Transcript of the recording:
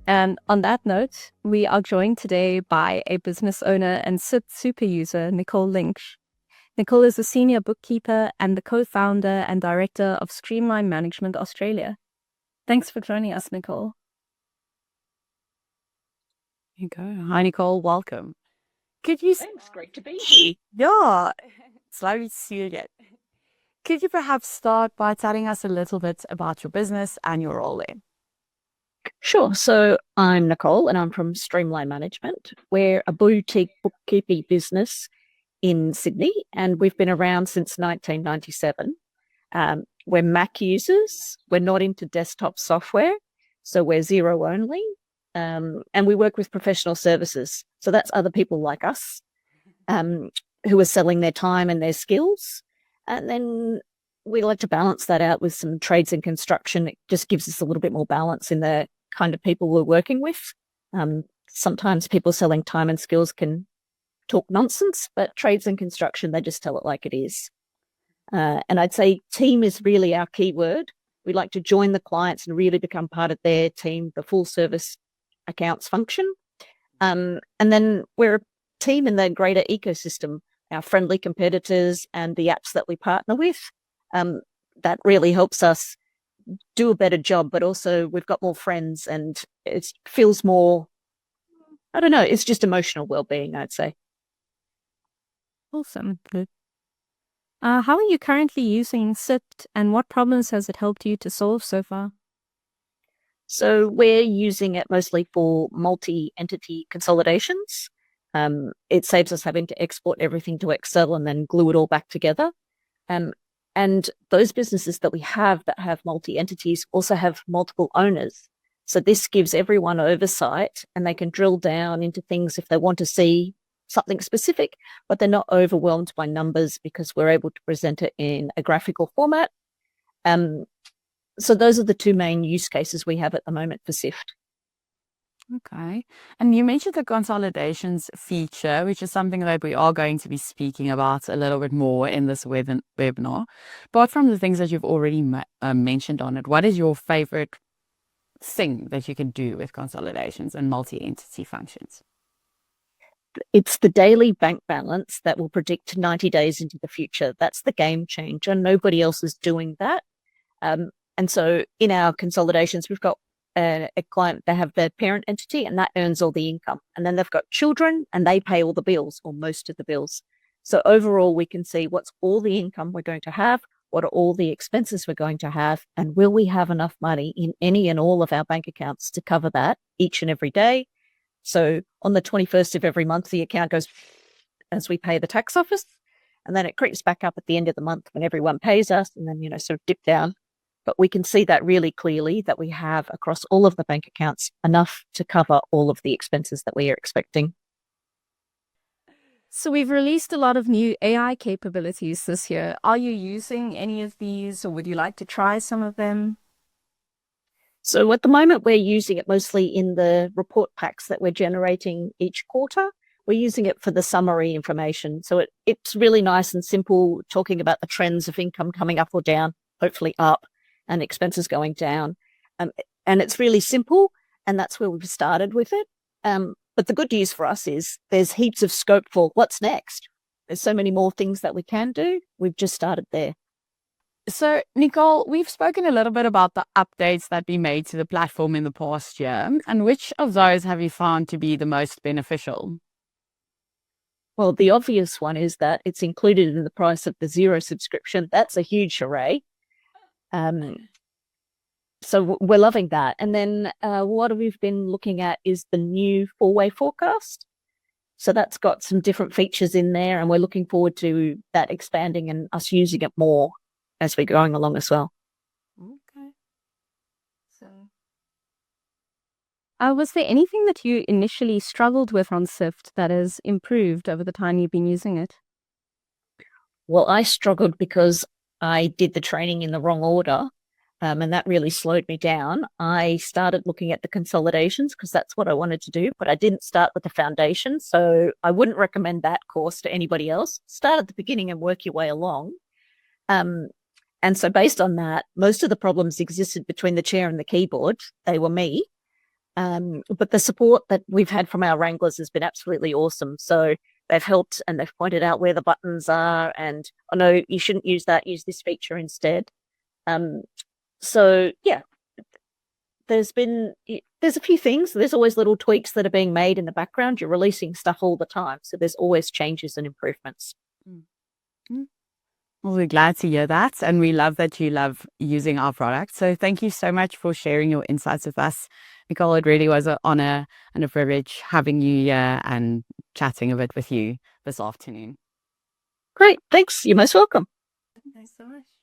And on that note, we are joined today by a business owner and Syft super user, Nicole Lynch. Nicole is a senior bookkeeper and the co-founder and director of Streamline Management Australia. Thanks for joining us, Nicole. There you go. Hi, Nicole. Welcome. Thanks, great to be here. Yeah, it's lovely to see you again. Could you perhaps start by telling us a little bit about your business and your role there? Sure. So I'm Nicole and I'm from Streamline Management. We're a boutique bookkeeping business in Sydney and we've been around since 1997. We're Mac users. We're not into desktop software. So we're Xero only. And we work with professional services. So that's other people like us who are selling their time and their skills. And then we like to balance that out with some trades and construction. It just gives us a little bit more balance in the kind of people we're working with. Sometimes people selling time and skills can talk nonsense, but trades and construction, they just tell it like it is. And I'd say team is really our key word. We like to join the clients and really become part of their team, the full service accounts function. And then we're a team in the greater ecosystem, our friendly competitors and the apps that we partner with. That really helps us do a better job, but also we've got more friends and it feels more, I don't know, it's just emotional well-being, I'd say. Awesome. Good. How are you currently using Syft and what problems has it helped you to solve so far? So we're using it mostly for multi-entity consolidations. It saves us having to export everything to Excel and then glue it all back together. And those businesses that we have that have multi-entities also have multiple owners. So this gives everyone oversight and they can drill down into things if they want to see something specific, but they're not overwhelmed by numbers because we're able to present it in a graphical format. So those are the two main use cases we have at the moment for Syft. Okay. And you mentioned the consolidations feature, which is something that we are going to be speaking about a little bit more in this webinar. Apart from the things that you've already mentioned on it, what is your favorite thing that you can do with consolidations and multi-entity functions? It's the daily bank balance that will predict 90 days into the future. That's the game changer. Nobody else is doing that. And so in our consolidations, we've got a client, they have their parent entity and that earns all the income. And then they've got children and they pay all the bills or most of the bills. So overall, we can see what's all the income we're going to have, what are all the expenses we're going to have, and will we have enough money in any and all of our bank accounts to cover that each and every day. So on the 21st of every month, the account goes as we pay the tax office, and then it creeps back up at the end of the month when everyone pays us, and then, sort of dip down. But we can see that really clearly that we have across all of the bank accounts enough to cover all of the expenses that we are expecting. So we've released a lot of new AI capabilities this year. Are you using any of these or would you like to try some of them? So at the moment, we're using it mostly in the report packs that we're generating each quarter. We're using it for the summary information. So it's really nice and simple, talking about the trends of income coming up or down, hopefully up, and expenses going down. And it's really simple, and that's where we've started with it. But the good news for us is there's heaps of scope for what's next. There's so many more things that we can do. We've just started there. So, Nicole, we've spoken a little bit about the updates that we made to the platform in the past year, and which of those have you found to be the most beneficial? Well, the obvious one is that it's included in the price of the Xero subscription. That's a huge array. So we're loving that. And then what we've been looking at is the new four-way forecast. So that's got some different features in there, and we're looking forward to that expanding and us using it more as we're going along as well. Okay. So, was there anything that you initially struggled with on Syft that has improved over the time you've been using it? Well, I struggled because I did the training in the wrong order, and that really slowed me down. I started looking at the consolidations because that's what I wanted to do, but I didn't start with the foundation. So I wouldn't recommend that course to anybody else. Start at the beginning and work your way along. And so based on that, most of the problems existed between the chair and the keyboard. They were me. But the support that we've had from our wranglers has been absolutely awesome. So they've helped and they've pointed out where the buttons are, and oh no, you shouldn't use that, use this feature instead. So yeah, there's a few things. There's always little tweaks that are being made in the background. You're releasing stuff all the time, so there's always changes and improvements. Well, we're glad to hear that, and we love that you love using our product. So thank you so much for sharing your insights with us, Nicole. It really was an honor and a privilege having you here and chatting a bit with you this afternoon. Great, thanks. You're most welcome. Thanks so much.